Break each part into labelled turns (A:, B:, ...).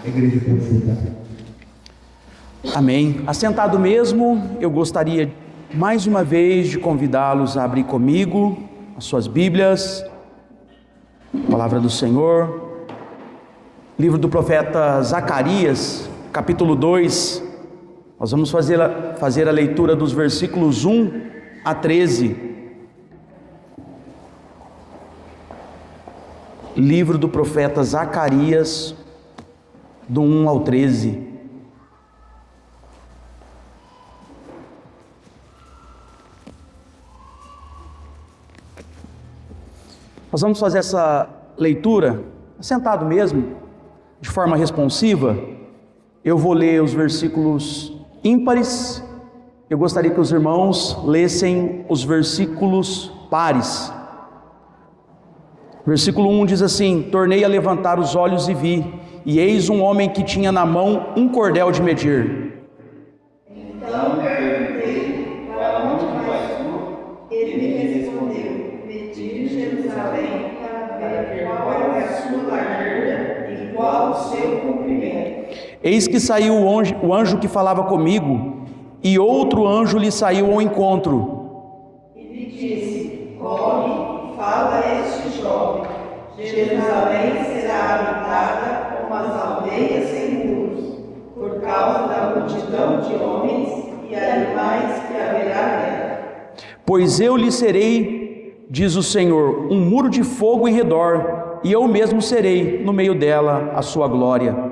A: A igreja pode sentar.
B: Amém. Assentado mesmo, eu gostaria mais uma vez de convidá-los a abrir comigo as suas Bíblias, a Palavra do Senhor, livro do profeta Zacarias, capítulo 2. Nós vamos fazer a leitura dos versículos 1 a 13. Livro do profeta Zacarias, do 1 ao 13. Nós vamos fazer essa leitura sentado mesmo, de forma responsiva. Eu vou ler os versículos ímpares. Eu gostaria que os irmãos lessem os versículos pares. Versículo 1 diz assim: tornei a levantar os olhos e vi, e eis um homem que tinha na mão um cordel de medir.
C: Então perguntei: para onde vais tu? Ele me respondeu: medir Jerusalém, para ver qual é a sua largura e qual o seu comprimento.
B: Eis que saiu o anjo que falava comigo, e outro anjo lhe saiu ao encontro.
C: E lhe disse: corre, fala a este jovem: Jerusalém será habitada como as aldeias sem muros, por causa da multidão de homens e animais que haverá nela.
B: Pois eu lhe serei, diz o Senhor, um muro de fogo em redor, e eu mesmo serei no meio dela a sua glória.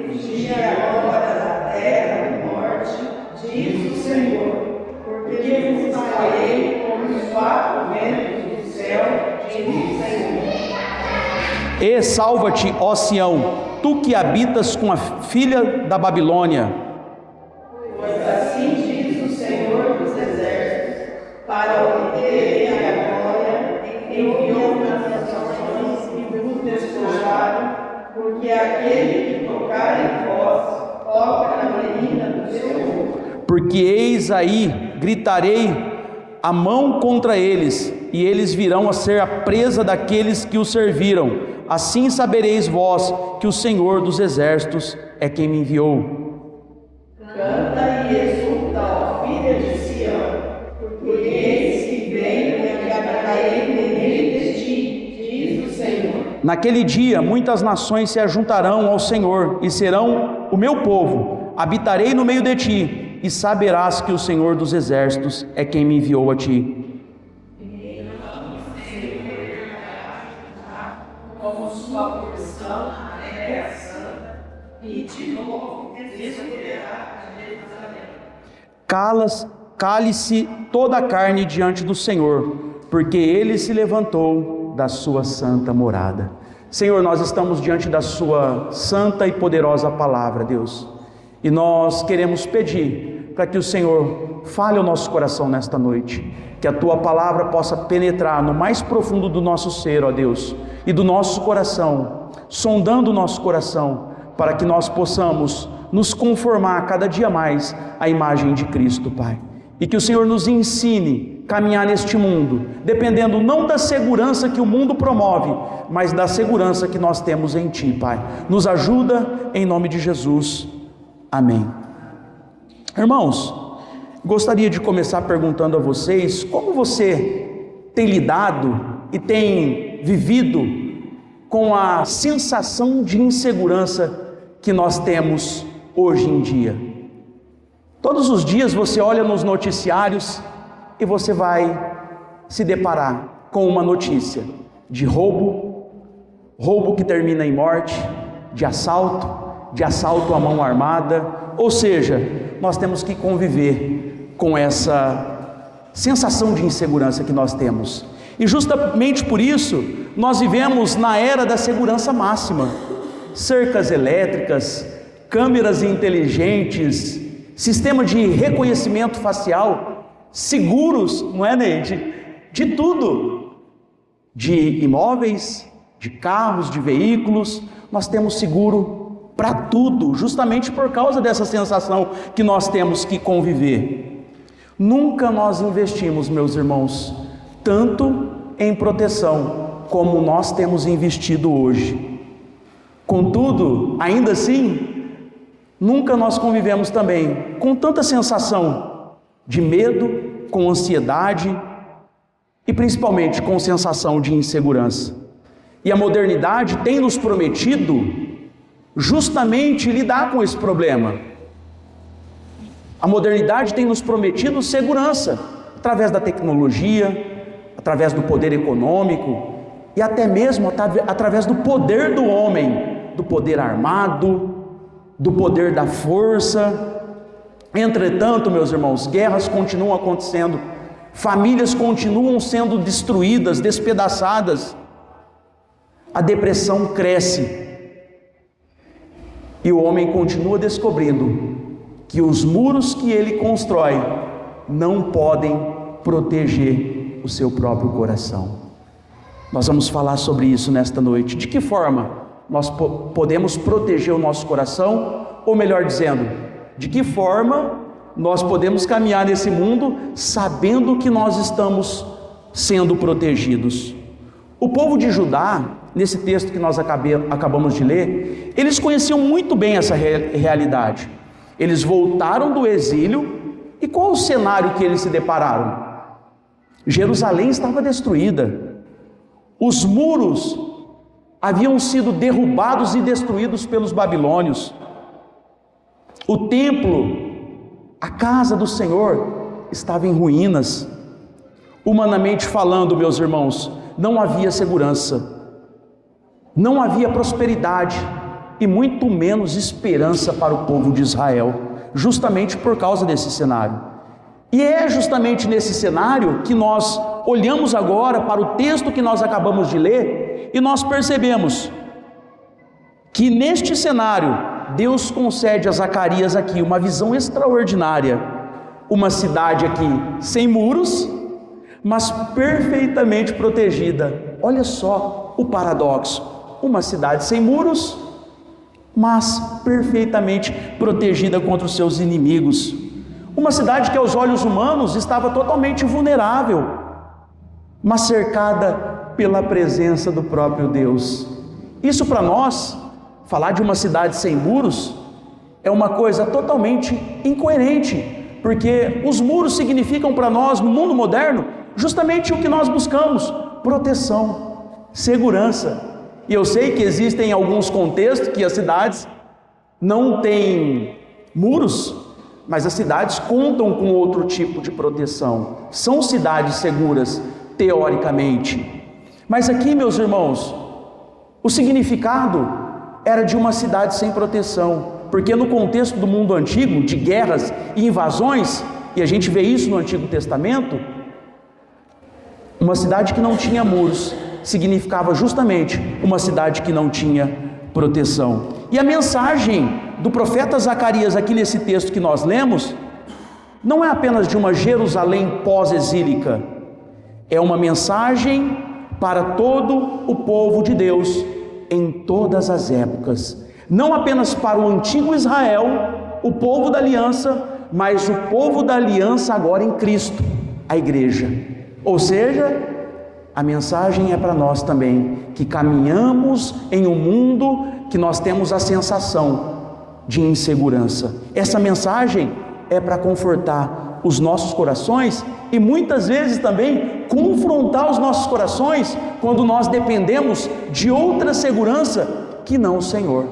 C: Fugi agora da terra do norte, diz o Senhor, porque vos espalhei como os quatro ventos do céu, diz o Senhor.
B: E salva-te, ó Sião, tu que habitas com a filha da Babilônia.
C: Pois assim diz o Senhor dos exércitos, para obter a glória, enviou nas nações e vos despojaram, porque aquele que tocar em vós, toca na menina do seu olho.
B: Porque eis aí, gritarei a mão contra eles, e eles virão a ser a presa daqueles que os serviram. Assim sabereis vós que o Senhor dos exércitos é quem me enviou.
C: Canta e exulta, ó filha de Sião, porque eis que venho e habitarei no meio de ti, diz o Senhor.
B: Naquele dia muitas nações se ajuntarão ao Senhor e serão o meu povo. Habitarei no meio de ti, e saberás que o Senhor dos exércitos é quem me enviou a ti.
C: Como sua porção é a santa, e de novo descerá Jerusalém.
B: Cale-se toda a carne diante do Senhor, porque Ele se levantou da sua santa morada. Senhor, nós estamos diante da sua santa e poderosa palavra, Deus, e nós queremos pedir para que o Senhor fale ao nosso coração nesta noite, que a tua palavra possa penetrar no mais profundo do nosso ser, ó Deus, e do nosso coração, sondando o nosso coração, para que nós possamos nos conformar cada dia mais à imagem de Cristo, Pai. E que o Senhor nos ensine a caminhar neste mundo, dependendo não da segurança que o mundo promove, mas da segurança que nós temos em Ti, Pai. Nos ajuda em nome de Jesus. Amém. Irmãos, gostaria de começar perguntando a vocês como você tem lidado e tem vivido com a sensação de insegurança que nós temos hoje em dia. Todos os dias você olha nos noticiários e você vai se deparar com uma notícia de roubo que termina em morte, de assalto à mão armada. Ou seja, nós temos que conviver com essa sensação de insegurança que nós temos. E justamente por isso, nós vivemos na era da segurança máxima. Cercas elétricas, câmeras inteligentes, sistema de reconhecimento facial, seguros, não é, Neide? De tudo, de imóveis, de carros, de veículos, nós temos seguro para tudo, justamente por causa dessa sensação que nós temos que conviver. Nunca nós investimos, meus irmãos, tanto em proteção como nós temos investido hoje. Contudo, ainda assim, nunca nós convivemos também com tanta sensação de medo, com ansiedade e principalmente com sensação de insegurança. E a modernidade tem nos prometido justamente lidar com esse problema. A modernidade tem nos prometido segurança, através da tecnologia, através do poder econômico e até mesmo através do poder do homem, do poder armado, do poder da força. Entretanto, meus irmãos, guerras continuam acontecendo, famílias continuam sendo destruídas, despedaçadas, a depressão cresce e o homem continua descobrindo que os muros que ele constrói não podem proteger o seu próprio coração. Nós vamos falar sobre isso nesta noite. De que forma nós podemos proteger o nosso coração? Ou melhor dizendo, de que forma nós podemos caminhar nesse mundo sabendo que nós estamos sendo protegidos? O povo de Judá, nesse texto que nós acabamos de ler, eles conheciam muito bem essa realidade. Eles voltaram do exílio e qual o cenário que eles se depararam? Jerusalém estava destruída. Os muros haviam sido derrubados e destruídos pelos babilônios. O templo, a casa do Senhor, estava em ruínas. Humanamente falando, meus irmãos, não havia segurança, não havia prosperidade e muito menos esperança para o povo de Israel, justamente por causa desse cenário. E é justamente nesse cenário que nós olhamos agora para o texto que nós acabamos de ler e nós percebemos que neste cenário Deus concede a Zacarias aqui uma visão extraordinária, uma cidade aqui sem muros, mas perfeitamente protegida. Olha só o paradoxo, uma cidade sem muros, mas perfeitamente protegida contra os seus inimigos. Uma cidade que aos olhos humanos estava totalmente vulnerável, mas cercada pela presença do próprio Deus. Isso para nós, falar de uma cidade sem muros, é uma coisa totalmente incoerente, porque os muros significam para nós, no mundo moderno, justamente o que nós buscamos: proteção, segurança. E eu sei que existem alguns contextos que as cidades não têm muros, mas as cidades contam com outro tipo de proteção. São cidades seguras, teoricamente. Mas aqui, meus irmãos, o significado era de uma cidade sem proteção, porque no contexto do mundo antigo, de guerras e invasões, e a gente vê isso no Antigo Testamento, uma cidade que não tinha muros significava justamente uma cidade que não tinha proteção. E a mensagem do profeta Zacarias aqui nesse texto que nós lemos não é apenas de uma Jerusalém pós-exílica, é uma mensagem para todo o povo de Deus em todas as épocas, não apenas para o antigo Israel, o povo da aliança, mas o povo da aliança agora em Cristo, a igreja. Ou seja, a mensagem é para nós também, que caminhamos em um mundo que nós temos a sensação de insegurança. Essa mensagem é para confortar os nossos corações e muitas vezes também confrontar os nossos corações quando nós dependemos de outra segurança que não o Senhor.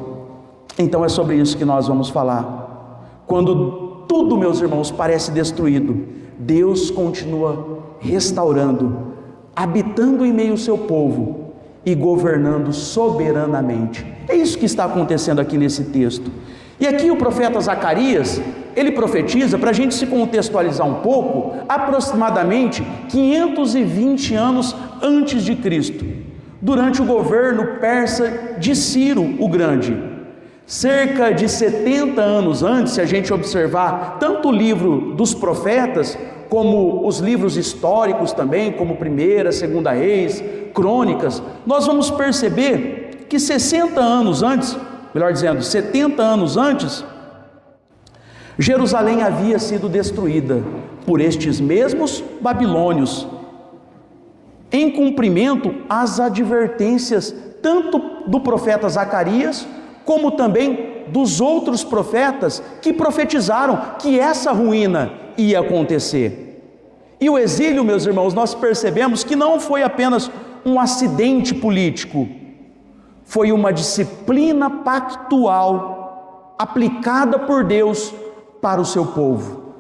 B: Então é sobre isso que nós vamos falar. Quando tudo, meus irmãos, parece destruído, Deus continua restaurando, habitando em meio ao seu povo e governando soberanamente. É isso que está acontecendo aqui nesse texto. E aqui o profeta Zacarias, ele profetiza, para a gente se contextualizar um pouco, aproximadamente 520 anos antes de Cristo, durante o governo persa de Ciro o Grande. Cerca de 70 anos antes, se a gente observar tanto o livro dos profetas, como os livros históricos também, como 1ª, 2ª Reis, Crônicas, nós vamos perceber que 60 anos antes, melhor dizendo, 70 anos antes, Jerusalém havia sido destruída por estes mesmos babilônios, em cumprimento às advertências tanto do profeta Zacarias, como também dos outros profetas que profetizaram que essa ruína ia acontecer. E o exílio, meus irmãos, nós percebemos que não foi apenas um acidente político, foi uma disciplina pactual aplicada por Deus para o seu povo.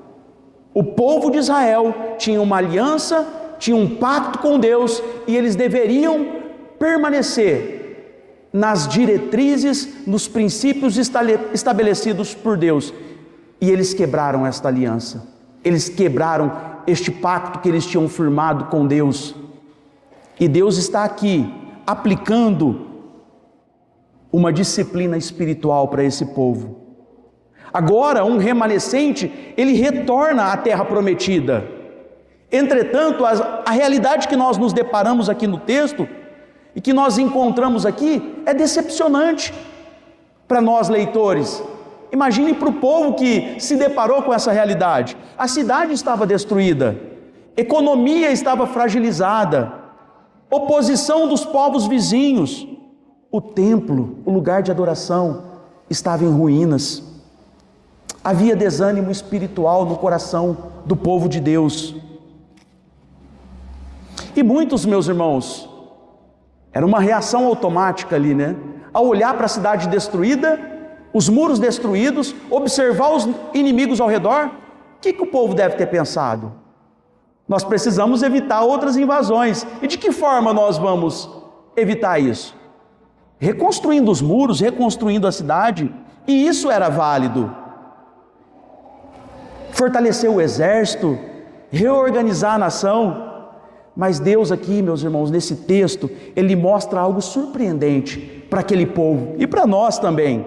B: O povo de Israel tinha uma aliança, tinha um pacto com Deus, e eles deveriam permanecer nas diretrizes, nos princípios estabelecidos por Deus. E eles quebraram esta aliança, eles quebraram este pacto que eles tinham firmado com Deus. E Deus está aqui aplicando uma disciplina espiritual para esse povo. Agora, um remanescente, ele retorna à terra prometida. Entretanto, a realidade que nós nos deparamos aqui no texto e que nós encontramos aqui é decepcionante para nós leitores. Imagine para o povo que se deparou com essa realidade. A cidade estava destruída, economia estava fragilizada, oposição dos povos vizinhos, o templo, o lugar de adoração, estava em ruínas. Havia desânimo espiritual no coração do povo de Deus. E muitos, meus irmãos, era uma reação automática ali, né? Ao olhar para a cidade destruída, os muros destruídos, observar os inimigos ao redor, o que o povo deve ter pensado? Nós precisamos evitar outras invasões. E de que forma nós vamos evitar isso? Reconstruindo os muros, reconstruindo a cidade, e isso era válido. Fortalecer o exército, reorganizar a nação. Mas Deus aqui, meus irmãos, nesse texto, Ele mostra algo surpreendente para aquele povo e para nós também.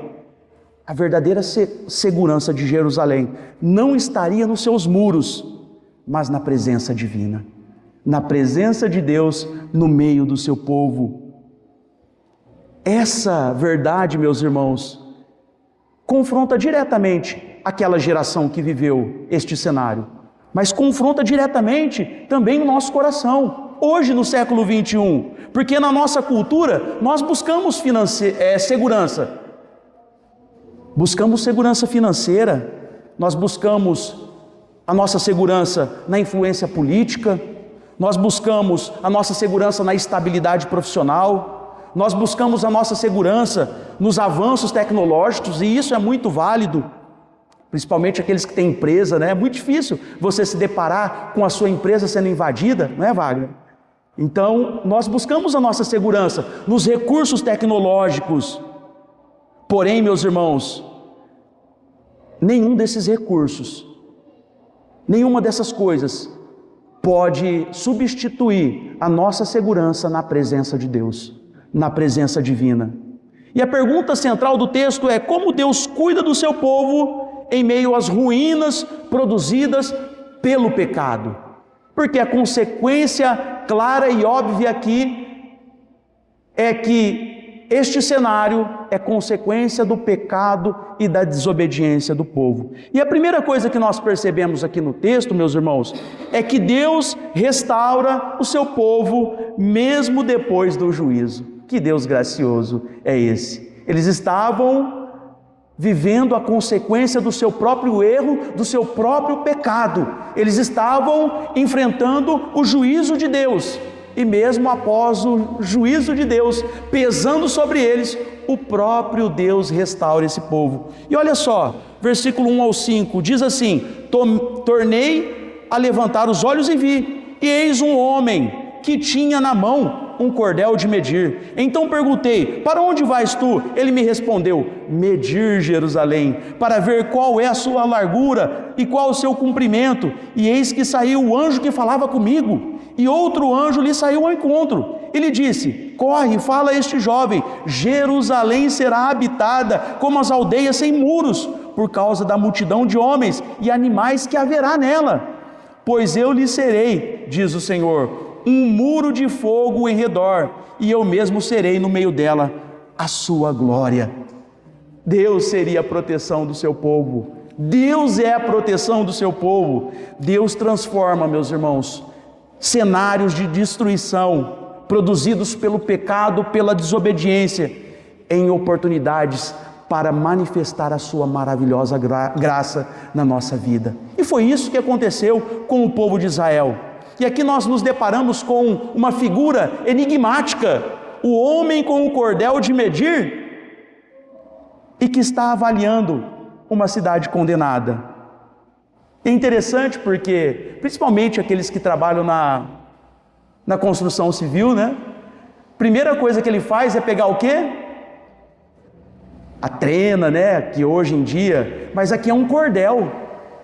B: A verdadeira segurança de Jerusalém não estaria nos seus muros, mas na presença divina, na presença de Deus no meio do seu povo. Essa verdade, meus irmãos, confronta diretamente aquela geração que viveu este cenário, mas confronta diretamente também o nosso coração, hoje no século 21, porque na nossa cultura nós buscamos segurança, buscamos segurança financeira, nós buscamos a nossa segurança na influência política, nós buscamos a nossa segurança na estabilidade profissional, nós buscamos a nossa segurança nos avanços tecnológicos, e isso é muito válido, principalmente aqueles que têm empresa, né? É muito difícil você se deparar com a sua empresa sendo invadida, não é, Wagner? Então, nós buscamos a nossa segurança nos recursos tecnológicos. Porém, meus irmãos, nenhum desses recursos, nenhuma dessas coisas pode substituir a nossa segurança na presença de Deus, na presença divina. E a pergunta central do texto é: como Deus cuida do seu povo em meio às ruínas produzidas pelo pecado? Porque a consequência clara e óbvia aqui é que este cenário é consequência do pecado e da desobediência do povo. E a primeira coisa que nós percebemos aqui no texto, meus irmãos, é que Deus restaura o seu povo mesmo depois do juízo. Que Deus gracioso é esse? Eles estavam vivendo a consequência do seu próprio erro, do seu próprio pecado. Eles estavam enfrentando o juízo de Deus. E mesmo após o juízo de Deus pesando sobre eles, o próprio Deus restaura esse povo. E olha só, versículo 1 ao 5, diz assim: tornei a levantar os olhos e vi, e eis um homem que tinha na mão um cordel de medir. Então perguntei: para onde vais tu? Ele me respondeu: medir Jerusalém, para ver qual é a sua largura e qual o seu comprimento. E eis que saiu o anjo que falava comigo, e outro anjo lhe saiu ao encontro. Ele disse: corre, fala a este jovem, Jerusalém será habitada como as aldeias sem muros, por causa da multidão de homens e animais que haverá nela. Pois eu lhe serei, diz o Senhor, um muro de fogo em redor, e eu mesmo serei no meio dela a sua glória. Deus seria a proteção do seu povo. Deus é a proteção do seu povo. Deus transforma, meus irmãos, cenários de destruição produzidos pelo pecado, pela desobediência, em oportunidades para manifestar a sua maravilhosa graça na nossa vida. E foi isso que aconteceu com o povo de Israel. E aqui nós nos deparamos com uma figura enigmática, o homem com o cordel de medir, e que está avaliando uma cidade condenada. É interessante porque, principalmente aqueles que trabalham na construção civil, né? Primeira coisa que ele faz é pegar o quê? A trena, né? Que hoje em dia, mas aqui é um cordel.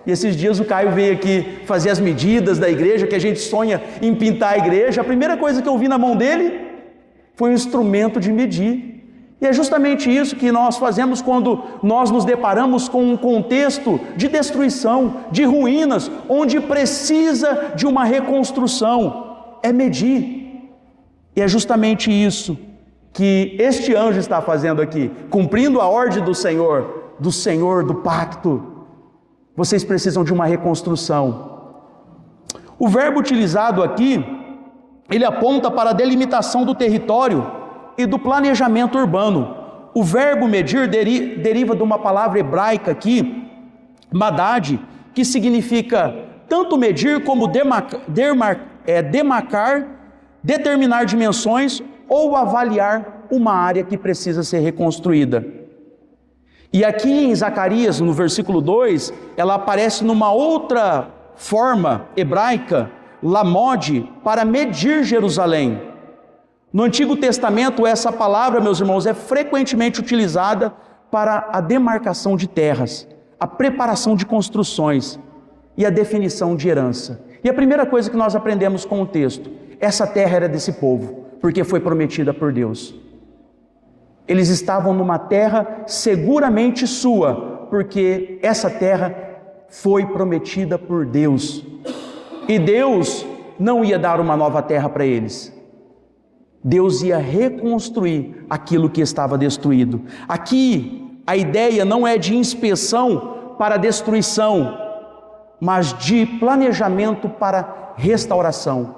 B: E esses dias o Caio veio aqui fazer as medidas da igreja, que a gente sonha em pintar a igreja. A primeira coisa que eu vi na mão dele foi um instrumento de medir. E é justamente isso que nós fazemos quando nós nos deparamos com um contexto de destruição, de ruínas, onde precisa de uma reconstrução. É medir. E é justamente isso que este anjo está fazendo aqui, cumprindo a ordem do Senhor, do pacto. Vocês precisam de uma reconstrução. O verbo utilizado aqui, ele aponta para a delimitação do território e do planejamento urbano. O verbo medir deriva de uma palavra hebraica aqui, madad, que significa tanto medir como demarcar, determinar dimensões ou avaliar uma área que precisa ser reconstruída. E aqui em Zacarias, no versículo 2, ela aparece numa outra forma hebraica, lamod, para medir Jerusalém. No Antigo Testamento, essa palavra, meus irmãos, é frequentemente utilizada para a demarcação de terras, a preparação de construções e a definição de herança. E a primeira coisa que nós aprendemos com o texto, essa terra era desse povo, porque foi prometida por Deus. Eles estavam numa terra seguramente sua, porque essa terra foi prometida por Deus. E Deus não ia dar uma nova terra para eles. Deus ia reconstruir aquilo que estava destruído. Aqui, a ideia não é de inspeção para destruição, mas de planejamento para restauração.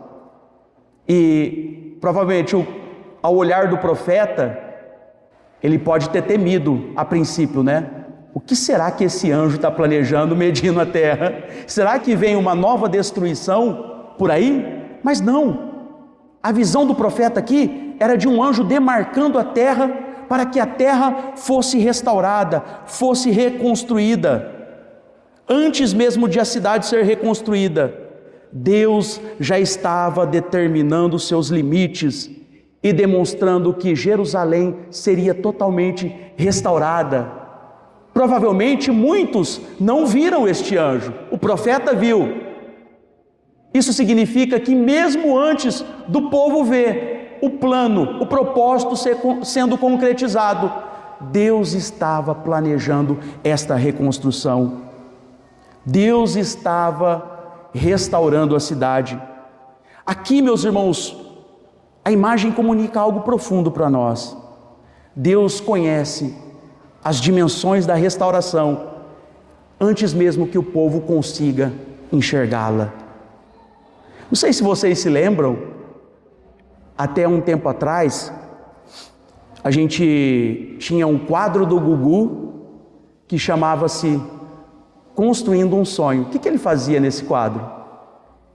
B: E provavelmente, ao olhar do profeta, ele pode ter temido a princípio, né? O que será que esse anjo está planejando medindo a terra? Será que vem uma nova destruição por aí? Mas não. A visão do profeta aqui era de um anjo demarcando a terra para que a terra fosse restaurada, fosse reconstruída. Antes mesmo de a cidade ser reconstruída, Deus já estava determinando os seus limites e demonstrando que Jerusalém seria totalmente restaurada. Provavelmente muitos não viram este anjo, o profeta viu. Isso significa que mesmo antes do povo ver o plano, o propósito sendo concretizado, Deus estava planejando esta reconstrução. Deus estava restaurando a cidade. Aqui, meus irmãos, a imagem comunica algo profundo para nós. Deus conhece as dimensões da restauração antes mesmo que o povo consiga enxergá-la. Não sei se vocês se lembram, até um tempo atrás, a gente tinha um quadro do Gugu que chamava-se Construindo um Sonho. O que ele fazia nesse quadro?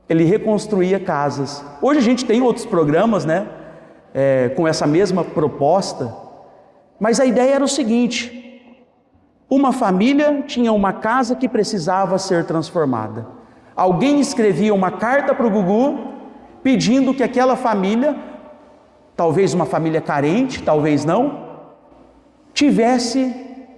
B: Ele reconstruía casas. Hoje a gente tem outros programas, né? Com essa mesma proposta, mas a ideia era o seguinte: uma família tinha uma casa que precisava ser transformada. Alguém escrevia uma carta para o Gugu, pedindo que aquela família, talvez uma família carente, talvez não, tivesse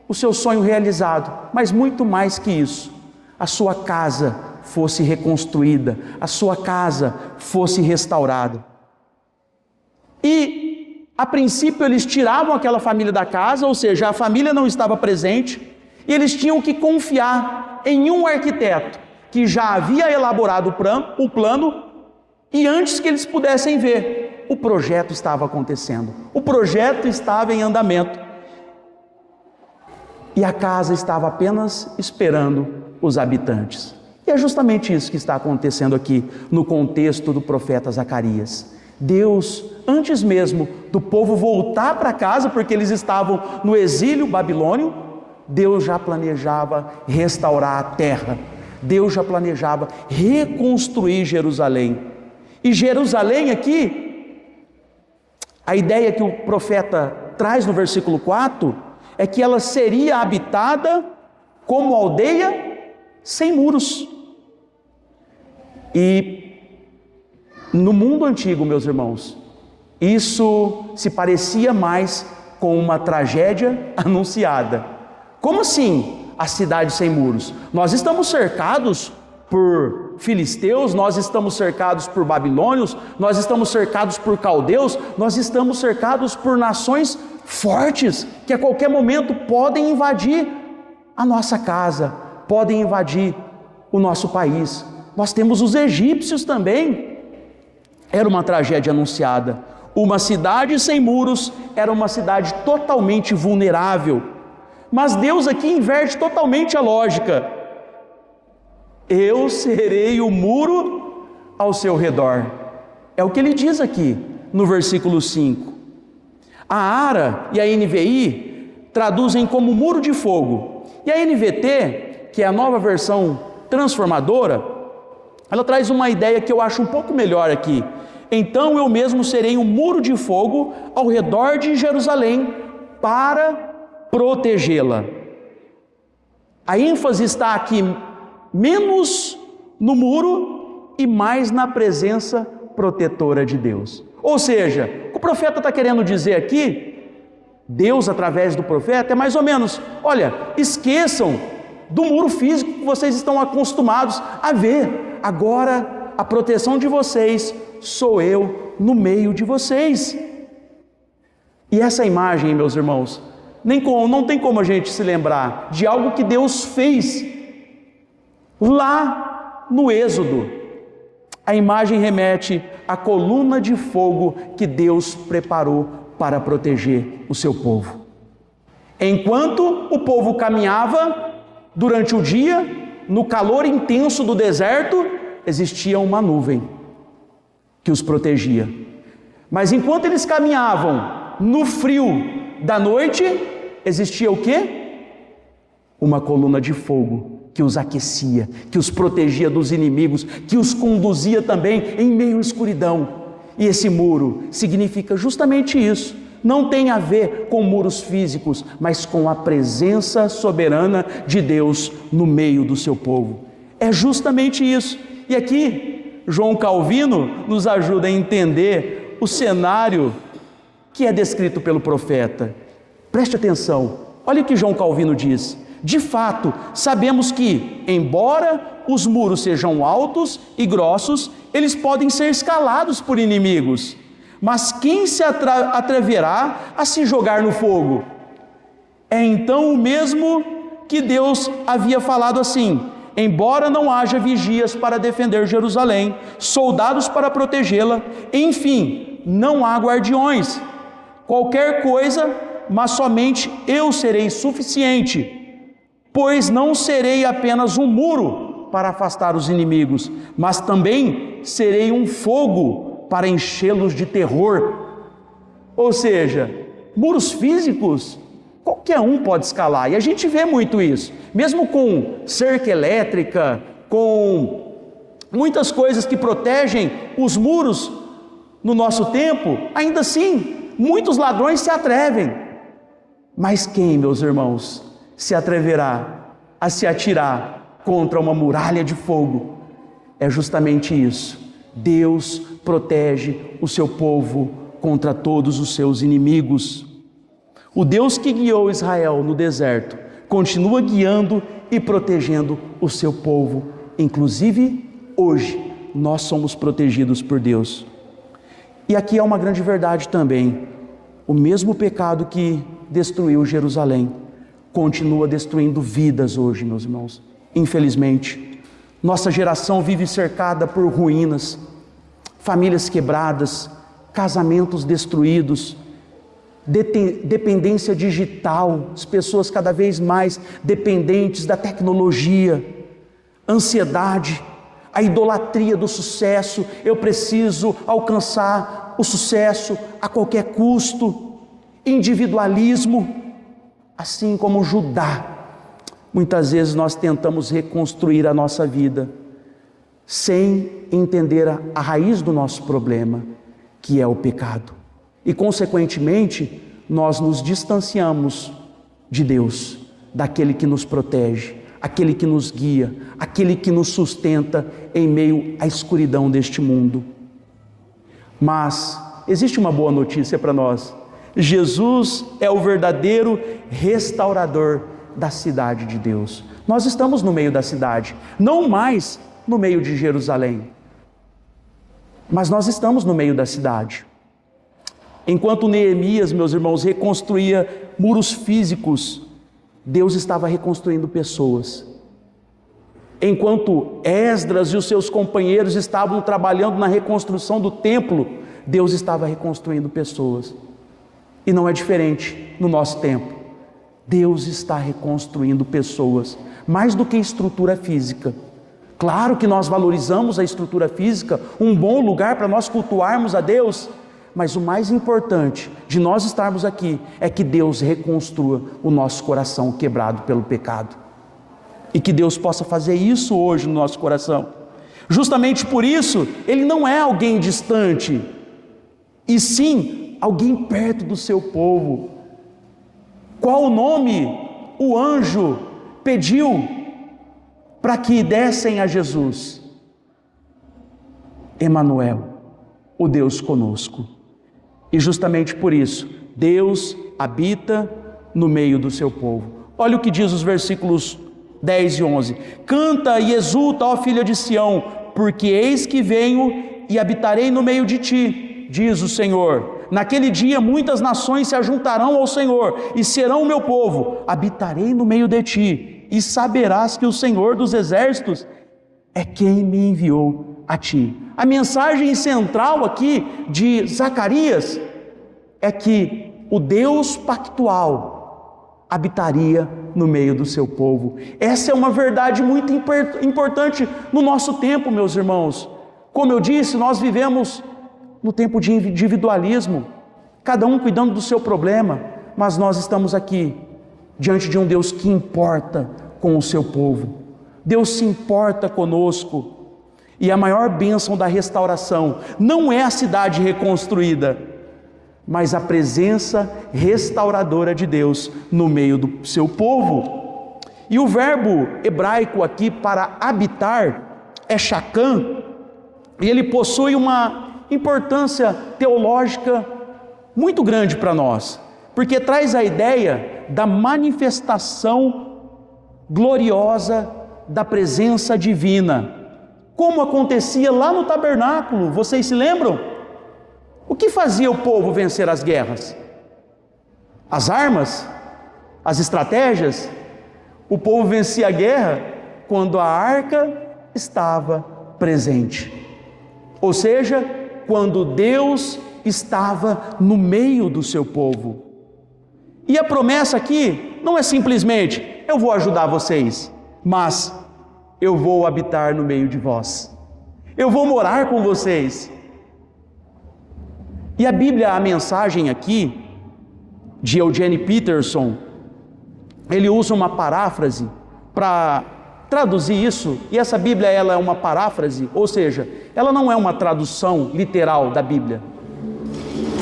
B: o seu sonho realizado, mas muito mais que isso, a sua casa fosse reconstruída, a sua casa fosse restaurada. E, a princípio, eles tiravam aquela família da casa, ou seja, a família não estava presente, e eles tinham que confiar em um arquiteto, que já havia elaborado o plano, e antes que eles pudessem ver, o projeto estava acontecendo, o projeto estava em andamento, e a casa estava apenas esperando os habitantes. E é justamente isso que está acontecendo aqui no contexto do profeta Zacarias. Deus, antes mesmo do povo voltar para casa, porque eles estavam no exílio babilônio, Deus já planejava restaurar a terra, Deus já planejava reconstruir Jerusalém. E Jerusalém aqui, a ideia que o profeta traz no versículo 4, é que ela seria habitada como aldeia sem muros. E no mundo antigo, meus irmãos, isso se parecia mais com uma tragédia anunciada. Como assim a cidade sem muros? Nós estamos cercados por filisteus, nós estamos cercados por babilônios, nós estamos cercados por caldeus, nós estamos cercados por nações fortes que a qualquer momento podem invadir a nossa casa, podem invadir o nosso país. Nós temos os egípcios também. Era uma tragédia anunciada. Uma cidade sem muros era uma cidade totalmente vulnerável. Mas Deus aqui inverte totalmente a lógica. Eu serei o muro ao seu redor. É o que ele diz aqui no versículo 5. A ARA e a NVI traduzem como muro de fogo. E a NVT, que é a nova versão transformadora, ela traz uma ideia que eu acho um pouco melhor aqui. Então eu mesmo serei um muro de fogo ao redor de Jerusalém para protegê-la. A ênfase está aqui menos no muro e mais na presença protetora de Deus. Ou seja, o profeta está querendo dizer aqui, Deus através do profeta, é mais ou menos, olha, esqueçam do muro físico que vocês estão acostumados a ver. Agora a proteção de vocês sou eu no meio de vocês. E essa imagem, meus irmãos, não tem como a gente se lembrar de algo que Deus fez lá no Êxodo. A imagem remete à coluna de fogo que Deus preparou para proteger o seu povo. Enquanto o povo caminhava durante o dia, no calor intenso do deserto, existia uma nuvem que os protegia. Mas enquanto eles caminhavam no frio da noite, existia o quê? Uma coluna de fogo que os aquecia, que os protegia dos inimigos, que os conduzia também em meio à escuridão. E esse muro significa justamente isso. Não tem a ver com muros físicos, mas com a presença soberana de Deus no meio do seu povo. É justamente isso. E aqui, João Calvino nos ajuda a entender o cenário que é descrito pelo profeta. Preste atenção, olha o que João Calvino diz. De fato, sabemos que, embora os muros sejam altos e grossos, eles podem ser escalados por inimigos. Mas quem se atreverá a se jogar no fogo? É então o mesmo que Deus havia falado assim: embora não haja vigias para defender Jerusalém, soldados para protegê-la, enfim, não há guardiões. Qualquer coisa, mas somente eu serei suficiente, pois não serei apenas um muro para afastar os inimigos, mas também serei um fogo para enchê-los de terror. Ou seja, muros físicos, qualquer um pode escalar, e a gente vê muito isso, mesmo com cerca elétrica, com muitas coisas que protegem os muros no nosso tempo, ainda assim, muitos ladrões se atrevem. Mas quem, meus irmãos, se atreverá a se atirar contra uma muralha de fogo? É justamente isso. Deus protege o seu povo contra todos os seus inimigos. O Deus que guiou Israel no deserto continua guiando e protegendo o seu povo. Inclusive, hoje, nós somos protegidos por Deus. E aqui é uma grande verdade também. O mesmo pecado que destruiu Jerusalém continua destruindo vidas hoje, meus irmãos. Infelizmente, nossa geração vive cercada por ruínas, famílias quebradas, casamentos destruídos, dependência digital, as pessoas cada vez mais dependentes da tecnologia, ansiedade, a idolatria do sucesso. Eu preciso alcançar o sucesso a qualquer custo, individualismo, assim como Judá. Muitas vezes nós tentamos reconstruir a nossa vida sem entender a raiz do nosso problema, que é o pecado. E consequentemente, nós nos distanciamos de Deus, daquele que nos protege, aquele que nos guia, aquele que nos sustenta em meio à escuridão deste mundo. Mas existe uma boa notícia para nós: Jesus é o verdadeiro restaurador da cidade de Deus. Nós estamos no meio da cidade, não mais no meio de Jerusalém, mas nós estamos no meio da cidade. Enquanto Neemias, meus irmãos, reconstruía muros físicos, Deus estava reconstruindo pessoas. Enquanto Esdras e os seus companheiros estavam trabalhando na reconstrução do templo, Deus estava reconstruindo pessoas. E não é diferente no nosso tempo. Deus está reconstruindo pessoas, mais do que estrutura física. Claro que nós valorizamos a estrutura física, um bom lugar para nós cultuarmos a Deus, mas o mais importante de nós estarmos aqui é que Deus reconstrua o nosso coração quebrado pelo pecado. E que Deus possa fazer isso hoje no nosso coração. Justamente por isso, Ele não é alguém distante, e sim alguém perto do seu povo. Qual o nome o anjo pediu para que dessem a Jesus? Emanuel, o Deus conosco. E justamente por isso, Deus habita no meio do seu povo. Olha o que diz os versículos 10 e 11. Canta e exulta, ó filha de Sião, porque eis que venho e habitarei no meio de ti, diz o Senhor. Naquele dia muitas nações se ajuntarão ao Senhor e serão o meu povo. Habitarei no meio de ti e saberás que o Senhor dos exércitos é quem me enviou a ti. A mensagem central aqui de Zacarias é que o Deus pactual habitaria no meio do seu povo. Essa é uma verdade muito importante no nosso tempo, meus irmãos. Como eu disse, nós vivemos no tempo de individualismo, cada um cuidando do seu problema, mas nós estamos aqui diante de um Deus que importa com o seu povo. Deus se importa conosco. E a maior bênção da restauração não é a cidade reconstruída, mas a presença restauradora de Deus no meio do seu povo. E o verbo hebraico aqui para habitar é shakam, e ele possui uma importância teológica muito grande para nós, porque traz a ideia da manifestação gloriosa da presença divina, como acontecia lá no tabernáculo. Vocês se lembram? O que fazia o povo vencer as guerras? As armas? As estratégias? O povo vencia a guerra quando a arca estava presente, ou seja, quando Deus estava no meio do seu povo. E a promessa aqui não é simplesmente: eu vou ajudar vocês, mas eu vou habitar no meio de vós, eu vou morar com vocês. E a Bíblia, a mensagem aqui de Eugene Peterson, ele usa uma paráfrase para traduzir isso, e essa Bíblia ela é uma paráfrase, ou seja, ela não é uma tradução literal da Bíblia.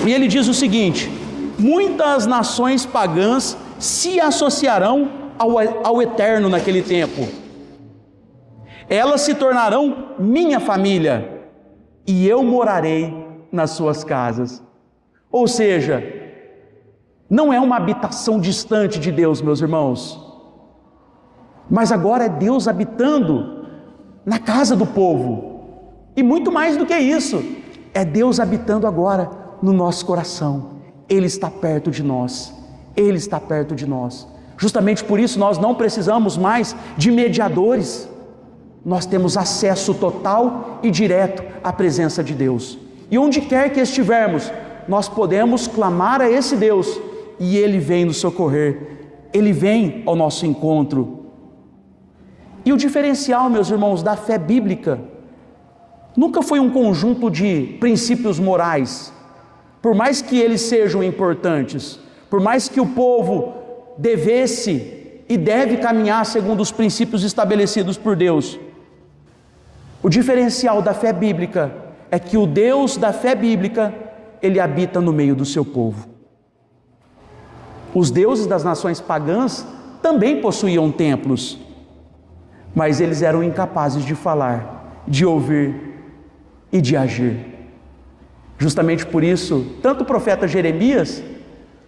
B: E ele diz o seguinte: muitas nações pagãs se associarão ao Eterno naquele tempo. Elas se tornarão minha família, e eu morarei nas suas casas. Ou seja, não é uma habitação distante de Deus, meus irmãos, mas agora é Deus habitando na casa do povo. E muito mais do que isso, é Deus habitando agora no nosso coração. Ele está perto de nós, Ele está perto de nós. Justamente por isso nós não precisamos mais de mediadores. Nós temos acesso total e direto à presença de Deus. E onde quer que estivermos, nós podemos clamar a esse Deus, e Ele vem nos socorrer, Ele vem ao nosso encontro. E o diferencial, meus irmãos, da fé bíblica nunca foi um conjunto de princípios morais por mais que eles sejam importantes, por mais que o povo devesse e deve caminhar segundo os princípios estabelecidos por Deus, o diferencial da fé bíblica é que o Deus da fé bíblica, Ele habita no meio do seu povo. Os deuses das nações pagãs também possuíam templos, mas eles eram incapazes de falar, de ouvir e de agir. Justamente por isso, tanto o profeta Jeremias,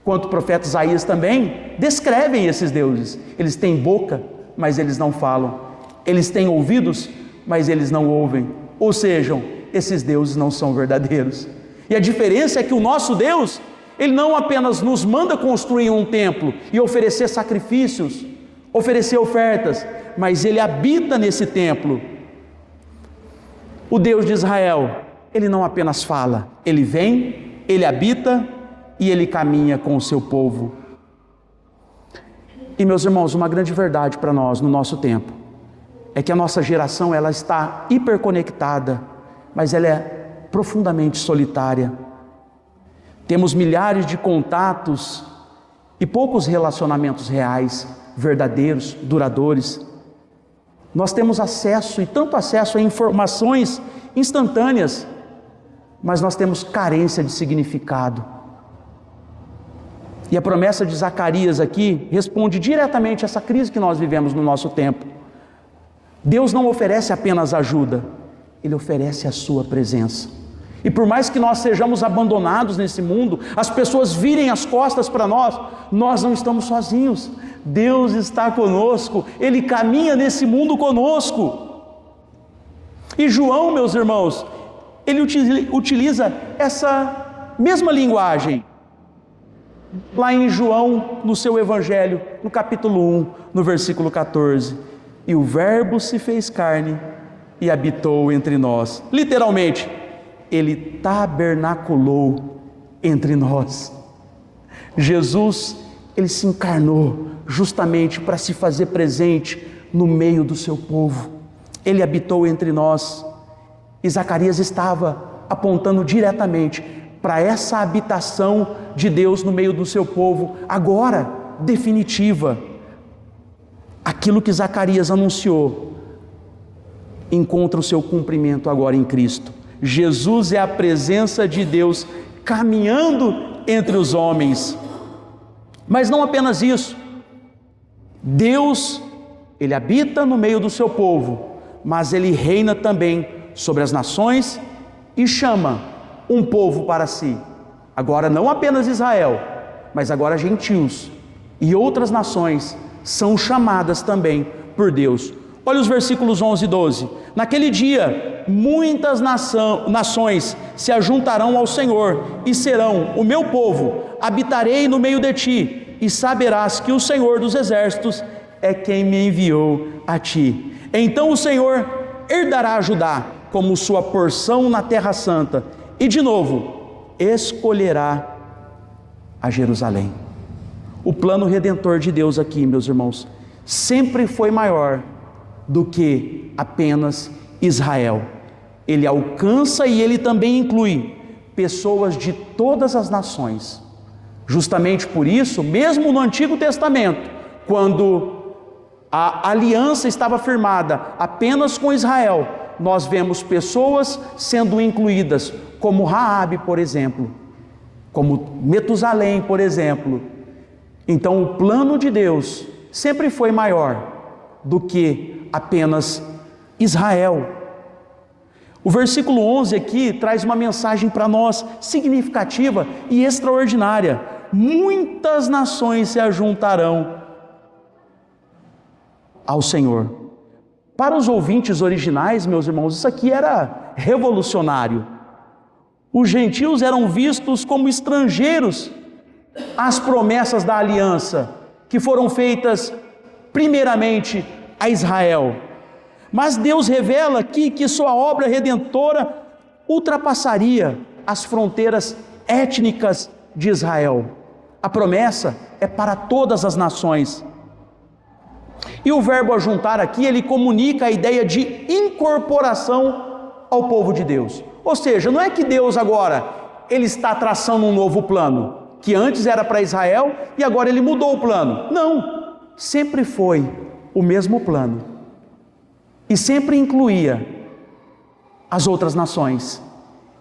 B: quanto o profeta Isaías também, descrevem esses deuses. Eles têm boca, mas eles não falam. Eles têm ouvidos, mas eles não ouvem. Ou seja, esses deuses não são verdadeiros. E a diferença é que o nosso Deus, Ele não apenas nos manda construir um templo e oferecer sacrifícios, oferecer ofertas, mas Ele habita nesse templo. O Deus de Israel, Ele não apenas fala, Ele vem, Ele habita e Ele caminha com o seu povo. E meus irmãos, uma grande verdade para nós no nosso tempo é que a nossa geração, ela está hiperconectada, mas ela é profundamente solitária. Temos milhares de contatos e poucos relacionamentos reais, verdadeiros, duradouros. Nós temos acesso, e tanto acesso a informações instantâneas, mas nós temos carência de significado. E a promessa de Zacarias aqui responde diretamente a essa crise que nós vivemos no nosso tempo. Deus não oferece apenas ajuda, Ele oferece a sua presença. E por mais que nós sejamos abandonados nesse mundo, as pessoas virem as costas para nós, nós não estamos sozinhos. Deus está conosco, Ele caminha nesse mundo conosco. E João, meus irmãos, ele utiliza essa mesma linguagem lá em João, no seu Evangelho, no capítulo 1, no versículo 14. E o Verbo se fez carne e habitou entre nós. Literalmente, Ele tabernaculou entre nós. Jesus, Ele se encarnou justamente para se fazer presente no meio do seu povo. Ele habitou entre nós. E Zacarias estava apontando diretamente para essa habitação de Deus no meio do seu povo, agora definitiva. Aquilo que Zacarias anunciou encontra o seu cumprimento agora em Cristo. Jesus é a presença de Deus caminhando entre os homens. Mas não apenas isso. Deus, Ele habita no meio do seu povo, mas Ele reina também sobre as nações e chama um povo para si. Agora não apenas Israel, mas agora gentios e outras nações são chamadas também por Deus. Olha os versículos 11 e 12. Naquele dia, muitas nações se ajuntarão ao Senhor e serão o meu povo. Habitarei no meio de ti e saberás que o Senhor dos exércitos é quem me enviou a ti. Então o Senhor herdará Judá como sua porção na terra santa e de novo escolherá a Jerusalém. O plano redentor de Deus aqui, meus irmãos, sempre foi maior do que apenas Israel. Ele alcança e ele também inclui pessoas de todas as nações. Justamente por isso, mesmo no Antigo Testamento, quando a aliança estava firmada apenas com Israel, nós vemos pessoas sendo incluídas, como Raabe, por exemplo, como Metusalém, por exemplo. Então o plano de Deus sempre foi maior do que apenas Israel. O versículo 11 aqui traz uma mensagem para nós significativa e extraordinária. Muitas nações se ajuntarão ao Senhor. Para os ouvintes originais, meus irmãos, isso aqui era revolucionário. Os gentios eram vistos como estrangeiros às promessas da aliança, que foram feitas primeiramente a Israel. Mas Deus revela aqui que sua obra redentora ultrapassaria as fronteiras étnicas de Israel. A promessa é para todas as nações. E o verbo ajuntar aqui, ele comunica a ideia de incorporação ao povo de Deus. Ou seja, não é que Deus agora ele está traçando um novo plano, que antes era para Israel e agora ele mudou o plano. Não, sempre foi o mesmo plano e sempre incluía as outras nações.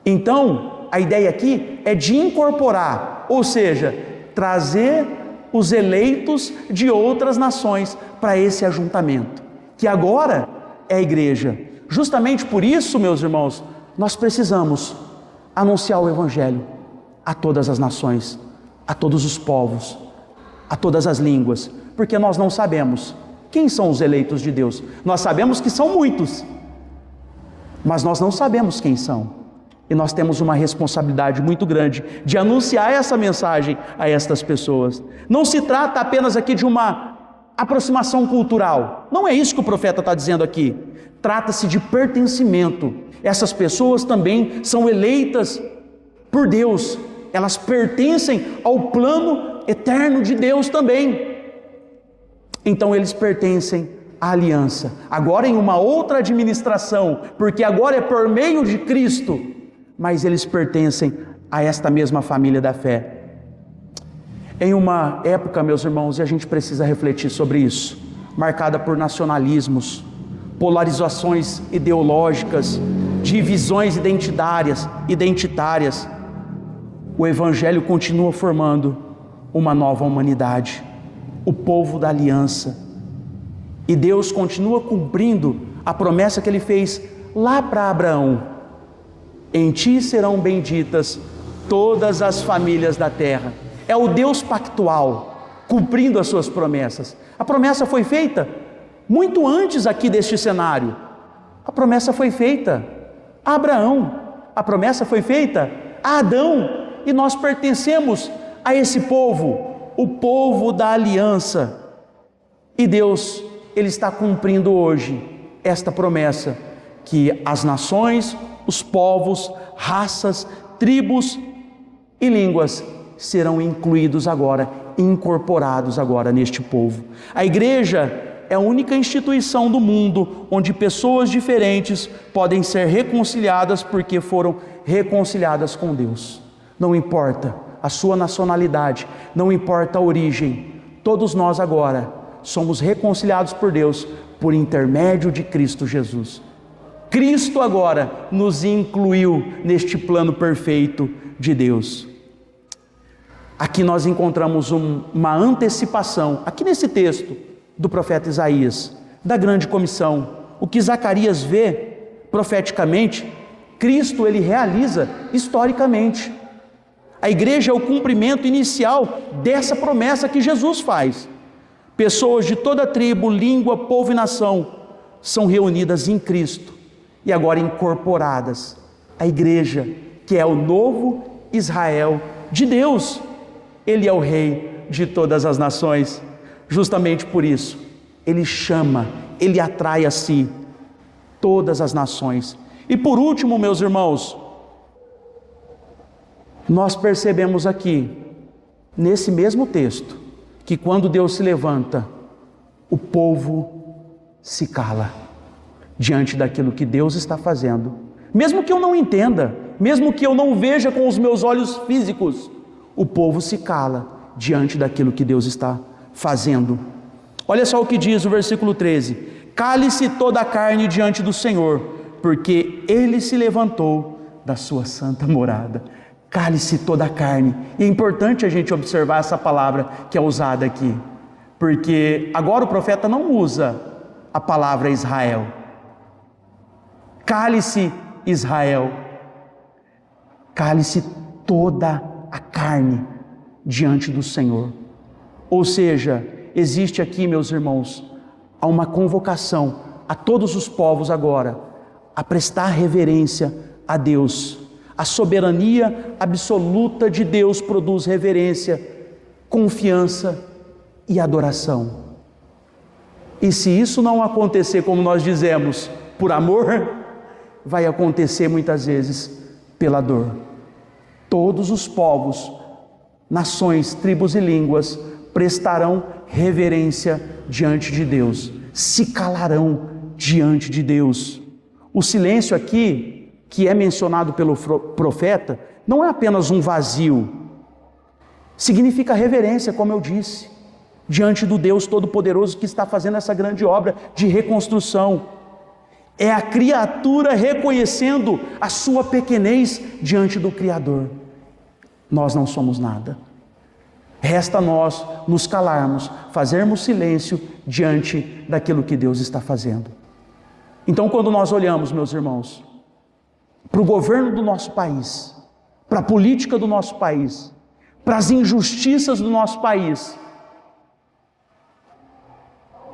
B: Então, a ideia aqui é de incorporar, ou seja, trazer os eleitos de outras nações para esse ajuntamento, que agora é a igreja. Justamente por isso, meus irmãos, nós precisamos anunciar o Evangelho a todas as nações, a todos os povos, a todas as línguas, porque nós não sabemos quem são os eleitos de Deus. Nós sabemos que são muitos, mas nós não sabemos quem são. E nós temos uma responsabilidade muito grande de anunciar essa mensagem a estas pessoas. Não se trata apenas aqui de uma aproximação cultural. Não é isso que o profeta está dizendo aqui. Trata-se de pertencimento. Essas pessoas também são eleitas por Deus. Elas pertencem ao plano eterno de Deus também. Então eles pertencem à aliança. Agora em uma outra administração, porque agora é por meio de Cristo, mas eles pertencem a esta mesma família da fé. Em uma época, meus irmãos, e a gente precisa refletir sobre isso, marcada por nacionalismos, polarizações ideológicas, divisões identitárias, o Evangelho continua formando uma nova humanidade, o povo da aliança. E Deus continua cumprindo a promessa que Ele fez lá para Abraão: em ti serão benditas todas as famílias da terra. É o Deus pactual, cumprindo as suas promessas. A promessa foi feita muito antes aqui deste cenário. A promessa foi feita a Abraão, a promessa foi feita a Adão, e nós pertencemos a esse povo, o povo da aliança. E Deus, Ele está cumprindo hoje esta promessa, que as nações, os povos, raças, tribos e línguas serão incluídos agora, incorporados agora neste povo. A igreja é a única instituição do mundo onde pessoas diferentes podem ser reconciliadas porque foram reconciliadas com Deus. Não importa a sua nacionalidade, não importa a origem, todos nós agora somos reconciliados por Deus por intermédio de Cristo Jesus. Cristo agora nos incluiu neste plano perfeito de Deus. Aqui nós encontramos uma antecipação, aqui nesse texto do profeta Isaías, da grande comissão. O que Zacarias vê profeticamente, Cristo ele realiza historicamente. A igreja é o cumprimento inicial dessa promessa que Jesus faz. Pessoas de toda tribo, língua, povo e nação são reunidas em Cristo e agora incorporadas à igreja, que é o novo Israel de Deus. Ele é o rei de todas as nações. Justamente por isso, ele chama, ele atrai a si todas as nações. E por último, meus irmãos, nós percebemos aqui, nesse mesmo texto, que quando Deus se levanta, o povo se cala diante daquilo que Deus está fazendo. Mesmo que eu não entenda, mesmo que eu não veja com os meus olhos físicos, o povo se cala diante daquilo que Deus está fazendo. Olha só o que diz o versículo 13: cale-se toda a carne diante do Senhor, porque Ele se levantou da sua santa morada. Cale-se toda a carne. E é importante a gente observar essa palavra que é usada aqui, porque agora o profeta não usa a palavra Israel. Cale-se Israel, cale-se toda a carne diante do Senhor. Ou seja, existe aqui, meus irmãos, há uma convocação a todos os povos agora a prestar reverência a Deus. A soberania absoluta de Deus produz reverência, confiança e adoração. E se isso não acontecer, como nós dizemos, por amor, vai acontecer muitas vezes pela dor. Todos os povos, nações, tribos e línguas prestarão reverência diante de Deus, se calarão diante de Deus. O silêncio aqui que é mencionado pelo profeta não é apenas um vazio, significa reverência, como eu disse, diante do Deus Todo-Poderoso que está fazendo essa grande obra de reconstrução. É a criatura reconhecendo a sua pequenez diante do Criador. Nós não somos nada. Resta a nós nos calarmos, fazermos silêncio diante daquilo que Deus está fazendo. Então, quando nós olhamos, meus irmãos, para o governo do nosso país, para a política do nosso país, para as injustiças do nosso país,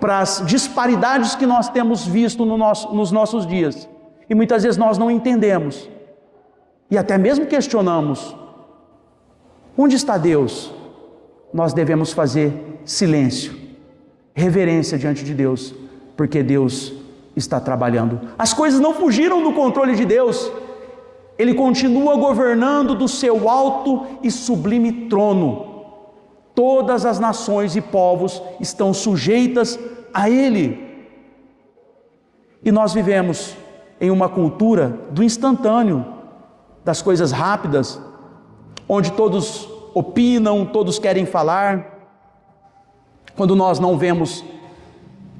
B: para as disparidades que nós temos visto nos nossos dias, e muitas vezes nós não entendemos, e até mesmo questionamos, onde está Deus? Nós devemos fazer silêncio, reverência diante de Deus, porque Deus está trabalhando. As coisas não fugiram do controle de Deus, Ele continua governando do seu alto e sublime trono. Todas as nações e povos estão sujeitas a Ele. E nós vivemos em uma cultura do instantâneo, das coisas rápidas, onde todos opinam, todos querem falar. Quando nós não vemos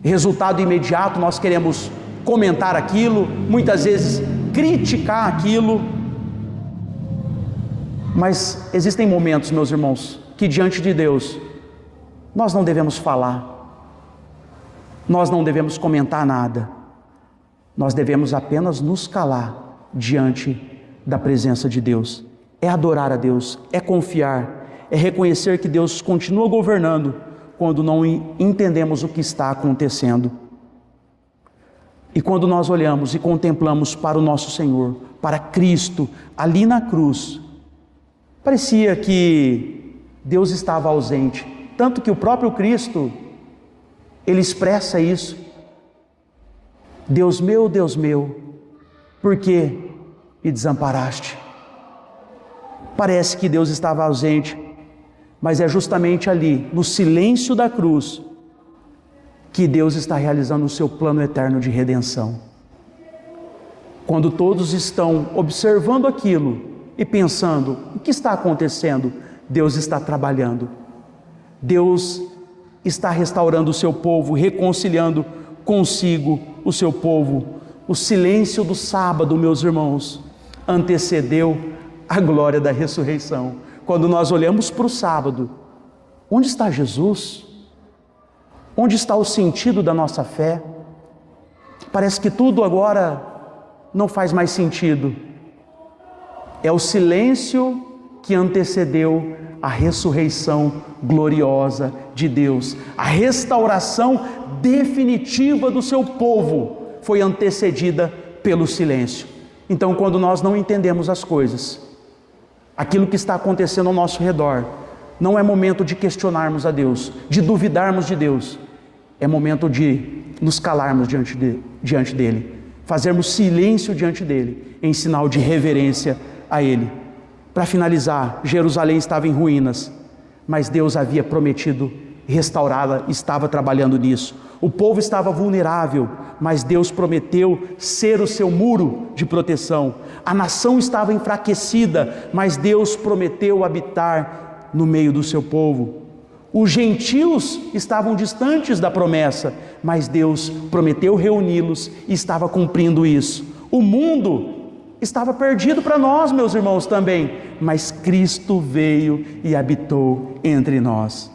B: resultado imediato, nós queremos comentar aquilo, muitas vezes criticar aquilo. Mas existem momentos, meus irmãos, que diante de Deus nós não devemos falar, nós não devemos comentar nada, nós devemos apenas nos calar diante da presença de Deus. É adorar a Deus, é confiar, é reconhecer que Deus continua governando quando não entendemos o que está acontecendo. E quando nós olhamos e contemplamos para o nosso Senhor, para Cristo, ali na cruz, parecia que Deus estava ausente, tanto que o próprio Cristo, Ele expressa isso. Deus meu, por que me desamparaste? Parece que Deus estava ausente, mas é justamente ali, no silêncio da cruz, que Deus está realizando o seu plano eterno de redenção. Quando todos estão observando aquilo e pensando, o que está acontecendo? Deus está trabalhando. Deus está restaurando o seu povo, reconciliando consigo o seu povo. O silêncio do sábado, meus irmãos, antecedeu a glória da ressurreição. Quando nós olhamos para o sábado, onde está Jesus? Onde está o sentido da nossa fé? Parece que tudo agora não faz mais sentido. É o silêncio que antecedeu a ressurreição gloriosa de Deus. A restauração definitiva do seu povo foi antecedida pelo silêncio. Então, quando nós não entendemos as coisas, aquilo que está acontecendo ao nosso redor, não é momento de questionarmos a Deus, de duvidarmos de Deus. É momento de nos calarmos diante dEle, fazermos silêncio diante dEle, em sinal de reverência a Ele. Para finalizar, Jerusalém estava em ruínas, mas Deus havia prometido restaurá-la, estava trabalhando nisso. O povo estava vulnerável, mas Deus prometeu ser o seu muro de proteção. A nação estava enfraquecida, mas Deus prometeu habitar no meio do seu povo. Os gentios estavam distantes da promessa, mas Deus prometeu reuni-los e estava cumprindo isso. O mundo estava perdido para nós, meus irmãos, também, mas Cristo veio e habitou entre nós.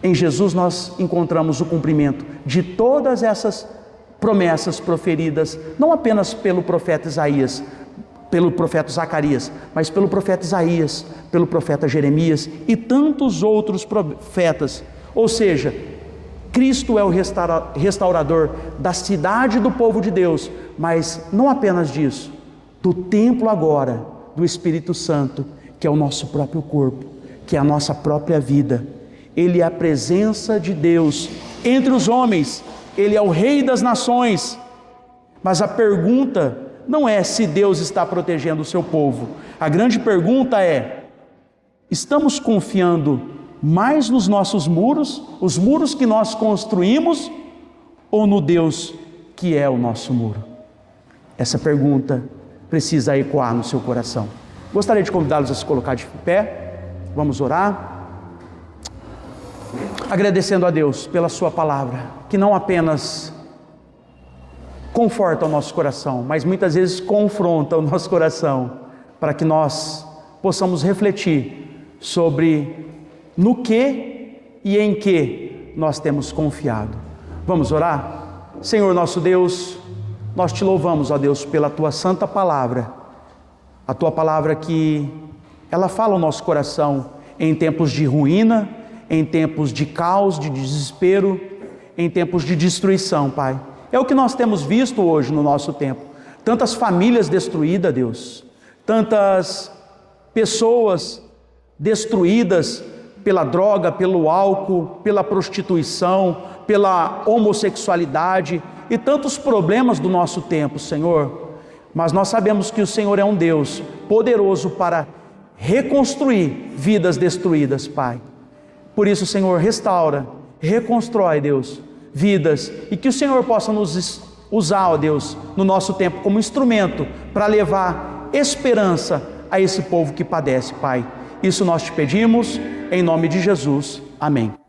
B: Em Jesus nós encontramos o cumprimento de todas essas promessas proferidas, não apenas pelo profeta Isaías, pelo profeta Zacarias, mas pelo profeta Isaías, pelo profeta Jeremias e tantos outros profetas. Ou seja, Cristo é o restaurador da cidade do povo de Deus, mas não apenas disso, do templo agora, do Espírito Santo, que é o nosso próprio corpo, que é a nossa própria vida. Ele é a presença de Deus entre os homens, Ele é o Rei das nações. Mas a pergunta não é se Deus está protegendo o seu povo. A grande pergunta é: estamos confiando mais nos nossos muros, os muros que nós construímos, ou no Deus que é o nosso muro? Essa pergunta precisa ecoar no seu coração. Gostaria de convidá-los a se colocar de pé. Vamos orar. Agradecendo a Deus pela sua palavra, que não apenas conforta o nosso coração, mas muitas vezes confronta o nosso coração, para que nós possamos refletir sobre no que e em que nós temos confiado. Vamos orar? Senhor nosso Deus, nós te louvamos, ó Deus, pela tua santa palavra, a tua palavra que ela fala ao nosso coração em tempos de ruína, em tempos de caos, de desespero, em tempos de destruição, Pai. É o que nós temos visto hoje no nosso tempo. Tantas famílias destruídas, Deus. Tantas pessoas destruídas pela droga, pelo álcool, pela prostituição, pela homossexualidade e tantos problemas do nosso tempo, Senhor. Mas nós sabemos que o Senhor é um Deus poderoso para reconstruir vidas destruídas, Pai. Por isso, Senhor, restaura, reconstrói, Deus, vidas, e que o Senhor possa nos usar, ó Deus, no nosso tempo como instrumento para levar esperança a esse povo que padece, Pai. Isso nós te pedimos, em nome de Jesus. Amém.